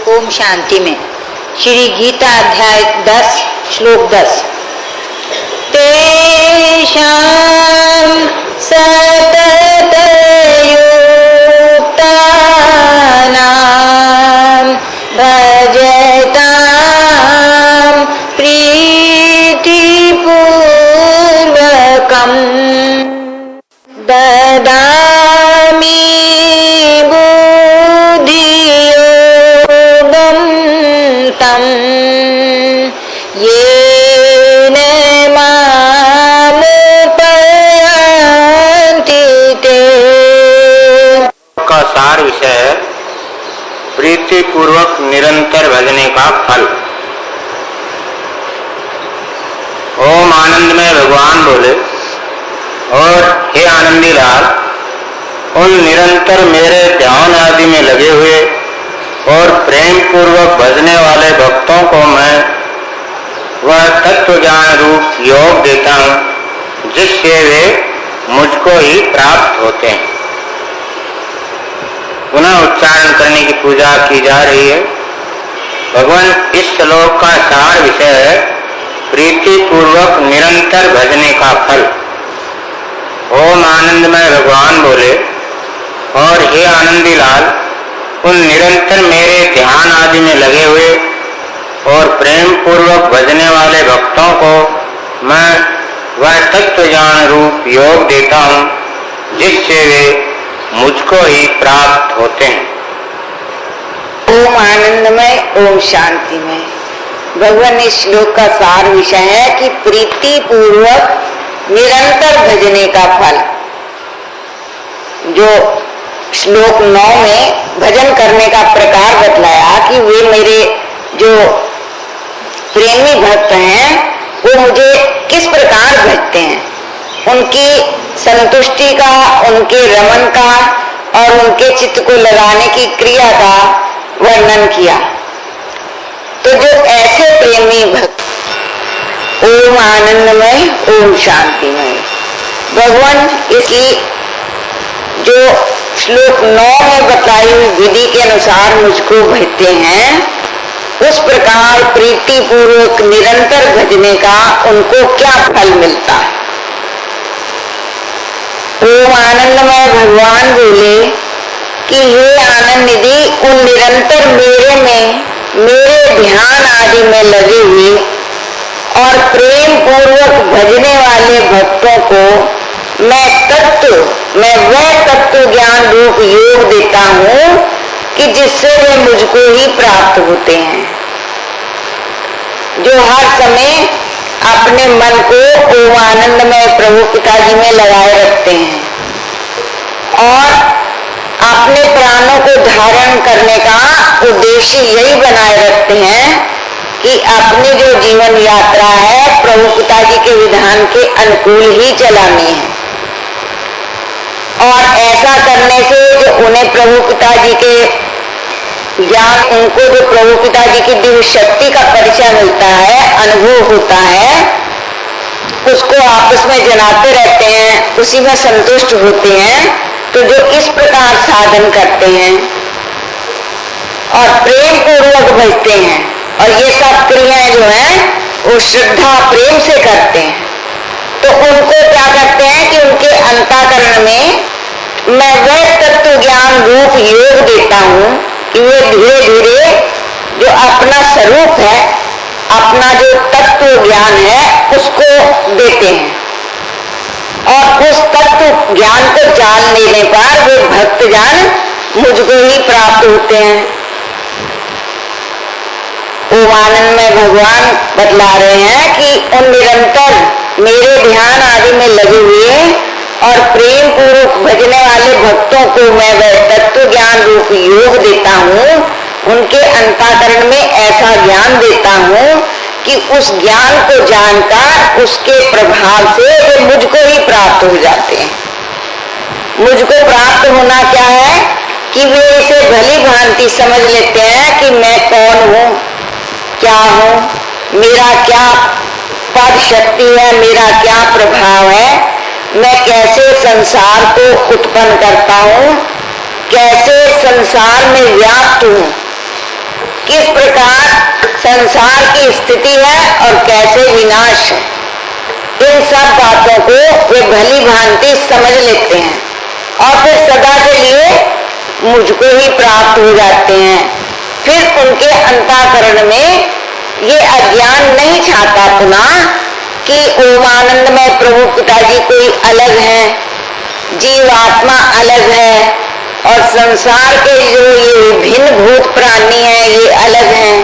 ओम शांति में श्री गीता अध्याय 10 श्लोक 10। तेषां सततयुक्तानां भजतां प्रीतिपूर्वकं ददामि बुद्धियोगं तं येन मामुपयान्ति ते। का सार विषय है प्रीति पूर्वक निरंतर भजने का फल। ओम आनंद में भगवान बोले, और हे आनंदी लाल, उन निरंतर मेरे ध्यान आदि में लगे हुए और प्रेम पूर्वक भजने वाले भक्तों को मैं वह तत्व ज्ञान रूप योग देता हूँ जिससे वे मुझको ही प्राप्त होते हैं। पुनः उच्चारण करने की पूजा की जा रही है। भगवान इस श्लोक का सार विषय है प्रीति पूर्वक निरंतर भजने का फल। ओम आनंदमय भगवान बोले, और हे आनंदी लाल, उन निरंतर मेरे ध्यान आदि में लगे हुए और प्रेम पूर्वक भजने वाले भक्तों को मैं वह तत्व ज्ञान रूप योग देता हूँ जिससे वे मुझको ही प्राप्त होते हैं। ओम आनंदमय ओम शांतिमय। भगवान इस श्लोक का सार विषय है कि प्रीति पूर्वक निरंतर भजने का फल। जो श्लोक 9 में भजन करने का प्रकार बतलाया कि वे मेरे जो प्रेमी भक्त हैं वो मुझे किस प्रकार भजते हैं, उनकी संतुष्टि का, उनके रमन का और उनके चित्त को लगाने की क्रिया का वर्णन किया। तो जो ऐसे प्रेमी भक्त, ओम आनंदमय ओम शांतिमय, भगवान इसकी जो श्लोक 9 में बताई हुई विधि के अनुसार मुझको भजते हैं, उस प्रकार प्रीति पूर्वक निरंतर भजने का उनको क्या फल मिलता है। ओम आनंदमय भगवान बोले कि हे आनंद निधि, उन निरंतर मेरे ध्यान आदि में लगे हुए और प्रेम पूर्वक भजने वाले भक्तों को मैं वह तत्व ज्ञान रूप योग देता हूँ कि जिससे वे मुझको ही प्राप्त होते हैं। जो हर समय अपने मन को ओम आनंदमय प्रभु पिताजी में लगाए रखते हैं और अपने प्राणों को धारण करने का उद्देश्य यही बनाए रखते हैं कि अपनी जो जीवन यात्रा है प्रभु पिताजी के विधान के अनुकूल ही चलानी है। और ऐसा करने से जो उन्हें प्रभु पिताजी के ज्ञान, उनको जो प्रभु पिताजी की दिव्य शक्ति का परिचय मिलता है, अनुभव होता है, उसको आपस में जनाते रहते हैं, उसी में संतुष्ट होते हैं। तो जो इस प्रकार साधन करते हैं और प्रेम पूर्वक भजते हैं और ये सब क्रियाएं जो हैं वो श्रद्धा प्रेम से करते हैं, तो उनको क्या करते हैं कि उनके अंतःकरण में मैं वह तत्व ज्ञान रूप योग देता हूँ कि वे धीरे धीरे जो अपना स्वरूप है, अपना जो तत्व ज्ञान है उसको देते हैं और उस तत्व ज्ञान को जान लेने पर वे भक्तजन मुझको ही प्राप्त होते हैं। ओम आनंद में भगवान बतला रहे हैं कि उन निरंतर मेरे ध्यान आदि में लगे हुए और प्रेम पूर्वक भजने वाले भक्तों को मैं वह तत्व ज्ञान रूप योग देता हूँ, उनके अंतःकरण में ऐसा ज्ञान देता हूँ कि उस ज्ञान को जानकर उसके प्रभाव से वे मुझको ही प्राप्त हो जाते हैं। मुझको प्राप्त होना क्या है कि वे इसे भली भांति समझ लेते हैं कि मैं कौन हूँ, क्या हूँ, मेरा क्या पद शक्ति है, मेरा क्या प्रभाव है, मैं कैसे संसार को उत्पन्न करता हूँ, कैसे संसार में व्याप्त हूँ। किस प्रकार संसार की स्थिति है और कैसे विनाश है, इन सब बातों को वे भली भांति समझ लेते हैं और फिर सदा के लिए मुझको ही प्राप्त हो जाते हैं। फिर उनके अंतःकरण में ये अज्ञान नहीं छाता पुनः कि ओम आनंदमय प्रभु पिताजी कोई अलग है, जीवात्मा अलग है और संसार के जो ये विभिन्न भूत प्राणी हैं ये अलग हैं।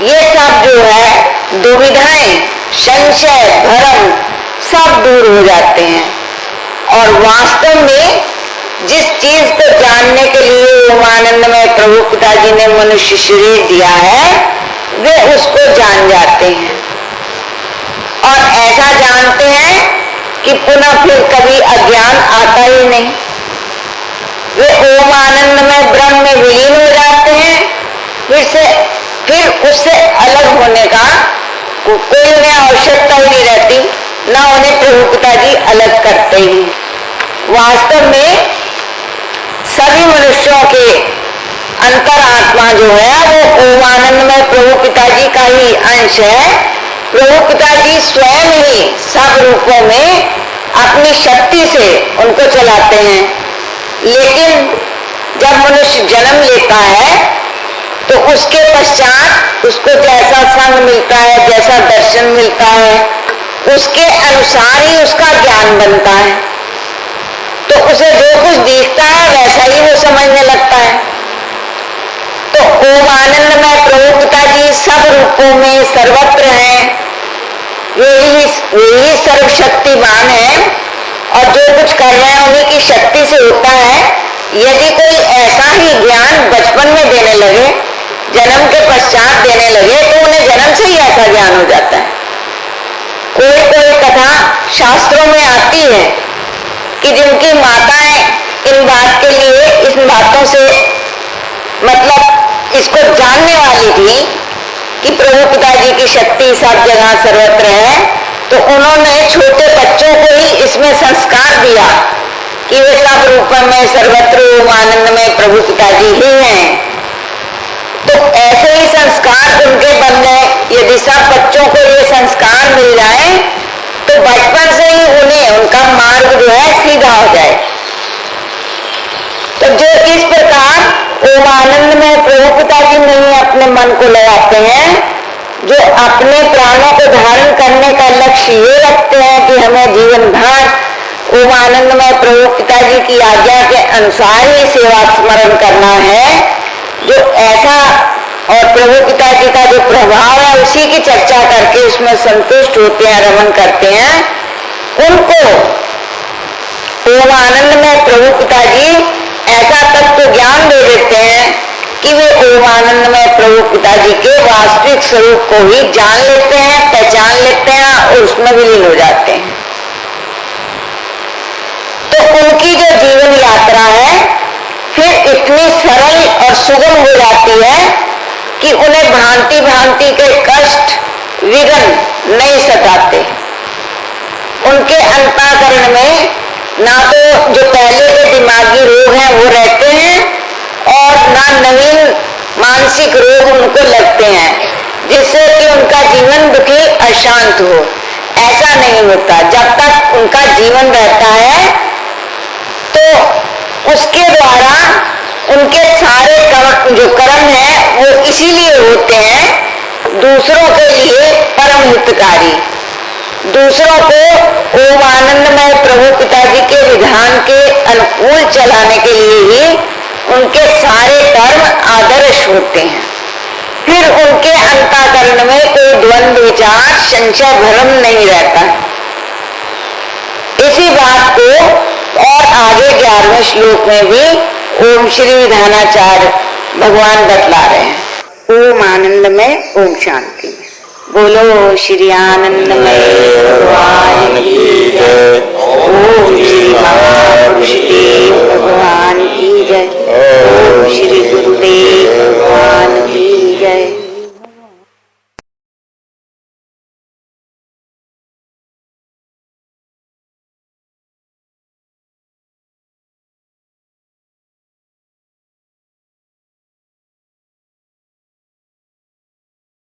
ये सब जो है दुविधाएं, संशय, भ्रम सब दूर हो जाते हैं और वास्तव में जिस चीज को जानने के लिए ओम आनंदमय प्रभु पिताजी ने मनुष्य शरीर दिया है वे उसको जान जाते हैं और ऐसा जानते हैं कि पुनः फिर कभी अज्ञान आता ही नहीं। वे ओम आनंदमय ब्रह्म में विलीन हो जाते हैं, फिर उससे अलग होने का कोई उन्हें आवश्यकता ही नहीं रहती, ना उन्हें प्रभु पिताजी अलग करते ही। वास्तव में सभी मनुष्यों के अंतरात्मा जो है वो ओम आनंदमय प्रभु पिताजी का ही अंश है। प्रभु पिताजी स्वयं ही सब रूपों में अपनी शक्ति से उनको चलाते हैं, लेकिन जब मनुष्य जन्म लेता है तो उसके पश्चात उसको जैसा संग मिलता है, जैसा दर्शन मिलता है, उसके अनुसार ही उसका ज्ञान बनता है। तो उसे जो कुछ दिखता है वैसा ही वो समझने लगता है। तो ओम आनंदमय प्रभु पिताजी सब रूपों में सर्वत्र हैं, वे ही सर्वशक्तिमान है और जो कुछ कर रहे हैं उन्हीं की शक्ति से होता है। यदि कोई ऐसा ही ज्ञान बचपन में देने लगे, जन्म के पश्चात देने लगे, तो उन्हें जन्म से ही ऐसा ज्ञान हो जाता है। कोई कोई कथा शास्त्रों में आती है कि जिनकी माताएं इन बात के लिए, इन बातों से मतलब इसको जानने वाली थी कि प्रभु पिताजी की शक्ति सब जगह सर्वत्र है, तो उन्होंने छोटे बच्चों को ही इसमें संस्कार दिया कि वे सब रूप में सर्वत्र ओम आनंदमय प्रभु पिताजी ही हैं। तो ऐसे ही संस्कार उनके बन गए। यदि सब बच्चों को ये संस्कार मिल जाए तो बचपन से ही उन्हें उनका मार्ग जो है सीधा हो जाए। तो जो इस प्रकार ओम आनंदमय प्रभु पिताजी नहीं अपने मन को लगाते हैं, जो अपने प्राणों को धारण करने का लक्ष्य ये रखते हैं कि हमें जीवन भर ओम आनंदमय प्रभु पिताजी की आज्ञा के अनुसार ही सेवा स्मरण करना है, जो ऐसा और प्रभु पिताजी का जो प्रभाव है उसी की चर्चा करके उसमें संतुष्ट होते हैं, रमन करते हैं, उनको ओम आनंदमय प्रभु पिताजी ऐसा तत्व ज्ञान दे देते हैं कि वे ओम आनंदमय प्रभु पिताजी के वास्तविक स्वरूप को ही जान लेते हैं, पहचान लेते हैं और उसमें विलीन हो जाते हैं। तो उनकी जो जीवन यात्रा है फिर इतनी सरल और सुगम हो जाती है कि उन्हें भांति भांति के कष्ट, विघ्न नहीं सताते। उनके अंतःकरण में ना तो जो पहले के दिमागी रोग हैं वो रहते हैं और ना नवीन मानसिक रोग उनको लगते हैं, जिससे कि उनका जीवन दुखी अशांत हो। ऐसा नहीं होता। जब तक उनका जीवन रहता है तो उसके द्वारा उनके सारे जो कर्म हैं वो इसीलिए होते हैं दूसरों के लिए परम हितकारी, दूसरों को ओम आनंदमय प्रभु पिताजी के विधान के अनुकूल चलाने के लिए ही उनके सारे कर्म आदर्श होते हैं। फिर उनके अंतःकरण में कोई द्वंद्व, विचार, संशय, भ्रम नहीं रहता। इसी बात को और आगे 11वें श्लोक में भी ओम श्री विधानाचार्य भगवान बतला रहे हैं। ओम आनंदमय, ओम शांति में। बोलो श्री आनंदमय भगवान की जय। ओम श्री महापुरुष देव भगवान की जय। ओम श्री गुरुदेव